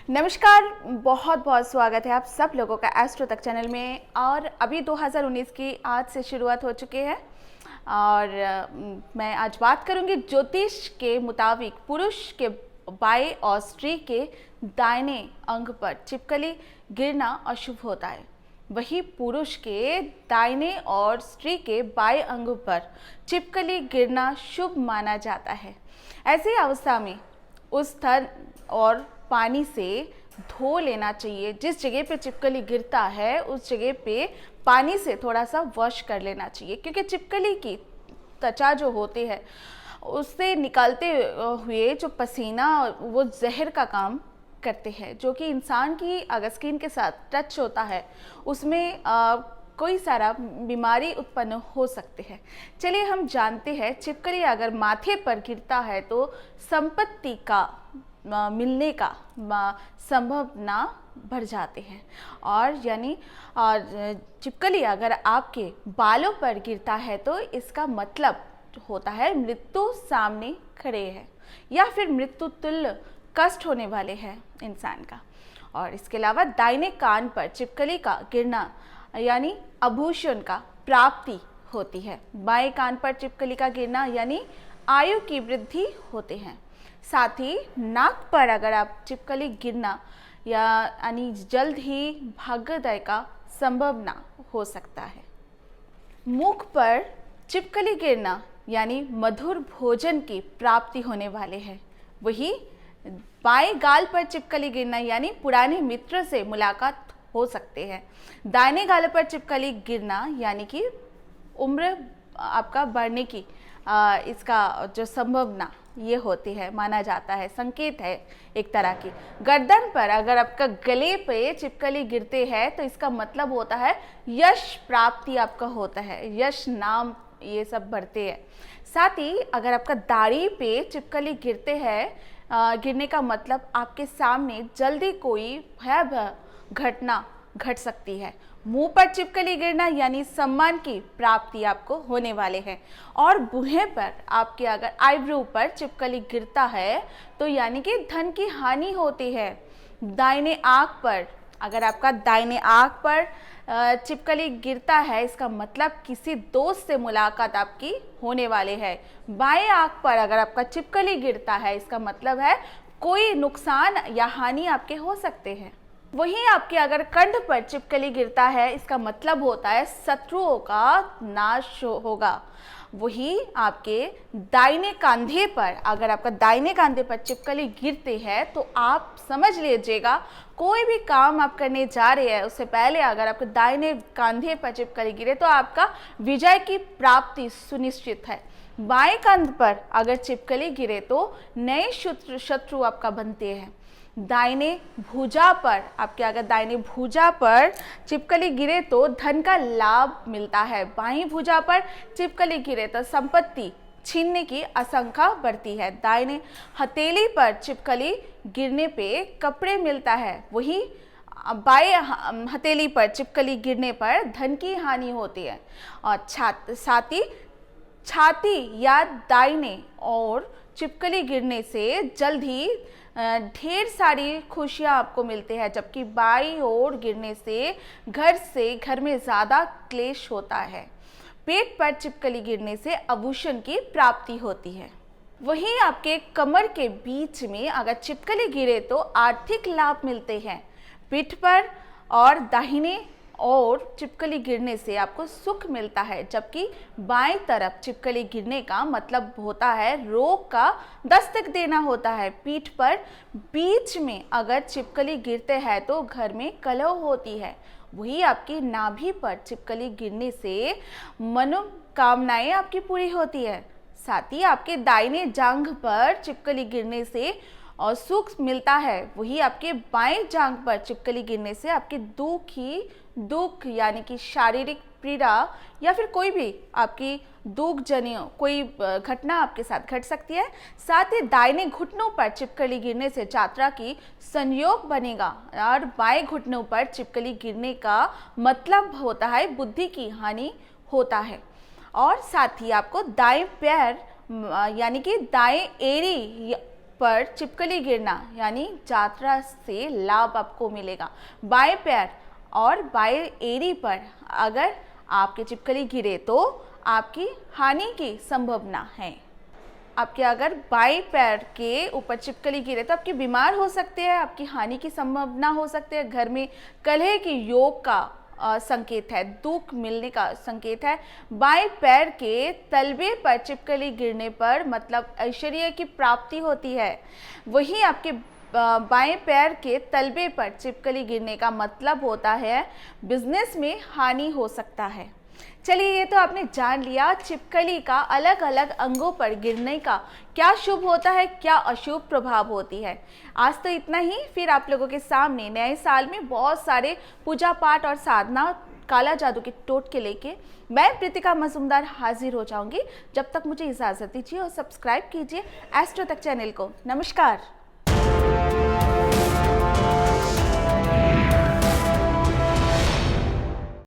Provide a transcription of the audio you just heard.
नमस्कार, बहुत बहुत स्वागत है आप सब लोगों का एस्ट्रो तक चैनल में। और अभी 2019 की आज से शुरुआत हो चुकी है और मैं आज बात करूंगी ज्योतिष के मुताबिक पुरुष के बाएं और स्त्री के दाहिने अंग पर छिपकली गिरना अशुभ होता है, वही पुरुष के दाहिने और स्त्री के बाएं अंग पर छिपकली गिरना शुभ माना जाता है। ऐसी अवस्था में उस स्थल और पानी से धो लेना चाहिए। जिस जगह पे छिपकली गिरता है उस जगह पे पानी से थोड़ा सा वॉश कर लेना चाहिए, क्योंकि छिपकली की त्वचा जो होती है उससे निकलते हुए जो पसीना वो जहर का काम करते हैं, जो कि इंसान की अगर स्किन के साथ टच होता है उसमें कोई सारा बीमारी उत्पन्न हो सकते हैं। चलिए हम जानते हैं, छिपकली अगर माथे पर गिरता है तो संपत्ति का मिलने का संभावना बढ़ जाते हैं। और यानी छिपकली अगर आपके बालों पर गिरता है तो इसका मतलब होता है मृत्यु सामने खड़े है या फिर मृत्यु तुल्य कष्ट होने वाले हैं इंसान का। और इसके अलावा दाहिने कान पर छिपकली का गिरना यानी आभूषण का प्राप्ति होती है। बाएं कान पर छिपकली का गिरना यानी आयु की वृद्धि होते हैं। साथ ही नाक पर अगर आप छिपकली गिरना यानी जल्द ही भाग्योदय का संभावना हो सकता है। मुख पर छिपकली गिरना यानी मधुर भोजन की प्राप्ति होने वाले हैं। वही बाएं गाल पर छिपकली गिरना यानी पुराने मित्र से मुलाकात हो सकते हैं। दाहिने गाल पर छिपकली गिरना यानी कि उम्र आपका बढ़ने की इसका जो संभावना ये होती है, माना जाता है, संकेत है एक तरह की। गर्दन पर अगर आपका गले पे छिपकली गिरते हैं तो इसका मतलब होता है यश प्राप्ति आपका होता है, यश नाम ये सब बढ़ते हैं। साथ ही अगर आपका दाढ़ी पे छिपकली गिरते हैं, गिरने का मतलब आपके सामने जल्दी कोई भयावह घटना घट सकती है। मुंह पर छिपकली गिरना यानी सम्मान की प्राप्ति आपको होने वाले हैं। और मुंह पर आपके अगर आईब्रो पर छिपकली गिरता है तो यानी कि धन की हानि होती है। दाहिने आंख पर अगर आपका दाहिने आंख पर छिपकली गिरता है इसका मतलब किसी दोस्त से मुलाकात आपकी होने वाले है। बाएं आंख पर अगर आपका छिपकली गिरता है इसका मतलब है कोई नुकसान या हानि आपके हो सकते हैं। वहीं आपके अगर कंठ पर छिपकली गिरता है इसका मतलब होता है शत्रुओं का नाश होगा। वही आपके दाहिने कंधे पर अगर आपका दाहिने कंधे पर छिपकली गिरते हैं तो आप समझ लीजिएगा कोई भी काम आप करने जा रहे हैं उससे पहले अगर आपके दाहिने कंधे पर छिपकली गिरे तो आपका विजय की प्राप्ति सुनिश्चित है। बाएं कंध पर अगर छिपकली गिरे तो नए शत्रु आपका बनते हैं। दाहिने भुजा पर आपके अगर दाहिने भुजा पर छिपकली गिरे तो धन का लाभ मिलता है। बाईं भुजा पर छिपकली गिरे तो संपत्ति छीनने की आशंका बढ़ती है। दाहिने हथेली पर छिपकली गिरने पे कपड़े मिलता है। वही बाएं हथेली पर छिपकली गिरने पर धन की हानि होती है। और साथ ही छाती या दाहिने और छिपकली गिरने से जल्द ही ढेर सारी खुशियां आपको मिलते हैं, जबकि बाईं ओर गिरने से घर में ज़्यादा क्लेश होता है। पेट पर छिपकली गिरने से आभूषण की प्राप्ति होती है। वहीं आपके कमर के बीच में अगर छिपकली गिरे तो आर्थिक लाभ मिलते हैं। पीठ पर और दाहिने और छिपकली गिरने से आपको सुख मिलता है, जबकि बाएं तरफ छिपकली गिरने का मतलब होता है रोग का दस्तक देना होता है। पीठ पर बीच में अगर छिपकली गिरते हैं तो घर में कलह होती है। वही आपकी नाभि पर छिपकली गिरने से मनोकामनाएं आपकी पूरी होती है। साथ ही आपके दाहिने जांघ पर छिपकली गिरने से और सुख मिलता है। वही आपके बाएं जांघ पर छिपकली गिरने से आपके दुख यानी कि शारीरिक पीड़ा या फिर कोई भी आपकी दुखजन्य कोई घटना आपके साथ घट सकती है। साथ ही दाहिने घुटनों पर छिपकली गिरने से यात्रा की संयोग बनेगा और बाएं घुटनों पर छिपकली गिरने का मतलब होता है बुद्धि की हानि होता है। और साथ ही आपको दाएं पैर यानी कि दाएं एड़ी पर छिपकली गिरना यानी यात्रा से लाभ आपको मिलेगा। बाएं पैर और बाएं एड़ी पर अगर आपके छिपकली गिरे तो आपकी हानि की संभावना है। आपके अगर बाएं पैर के ऊपर छिपकली गिरे तो आपके बीमार हो सकते हैं, आपकी हानि की संभावना हो सकती है, घर में कलह के योग का संकेत है, दुख मिलने का संकेत है। बाएं पैर के तलवे पर छिपकली गिरने पर मतलब ऐश्वर्य की प्राप्ति होती है। वहीं आपके बाएं पैर के तलवे पर छिपकली गिरने का मतलब होता है बिजनेस में हानि हो सकता है। चलिए, ये तो आपने जान लिया छिपकली का अलग अलग अंगों पर गिरने का क्या शुभ होता है, क्या अशुभ प्रभाव होती है। आज तो इतना ही, फिर आप लोगों के सामने नए साल में बहुत सारे पूजा पाठ और साधना, काला जादू के टोटके लेके मैं प्रीतिका मजूमदार हाजिर हो जाऊंगी। जब तक मुझे इजाज़त दीजिए और सब्सक्राइब कीजिए एस्ट्रो तक चैनल को। नमस्कार।